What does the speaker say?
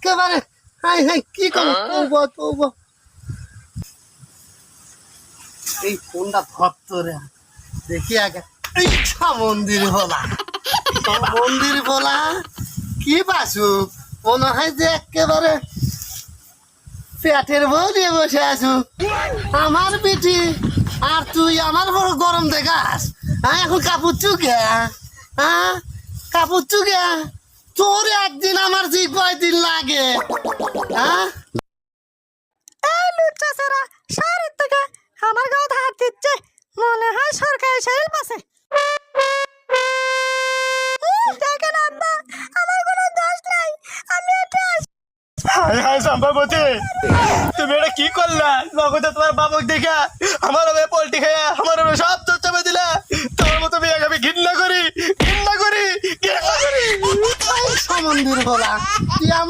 একেবারে high high কি করো তৌবা এই কোনটা ভক্ত রে দেখি আগে ইচ্ছা মন্দির বলা কি বাসু মনে হয় যে একেবারে পেটের বউ দিয়ে বসে আছু আমার পিঠি আর তুই আমার বড় গরম দেখাস হ্যাঁ এখন কাপুচ্ছু কে হ্যাঁ কাপুচ্ছু কে তোর একদিন আমার জি কয়দিন লাগে হ্যাঁ এই লুচ্চা সারা শহরের থেকে আমার গাঁত হাত দিচ্ছে মনে হয় সরকারি শরীর পাশে দেখেন আব্বা আমার কোনো দোষ নাই আমি এটা হায় হায় সম্ভবতী তুমি এটা কি করলা নগদে তোমার বাবক দেখা আমার হবে পোল্ট্রি খাইয়া আমার হবে সব চর্চাবে দিলা তোমার মতো মেয়ে আমি ঘৃণা করি মন্দির বলা তুই আমার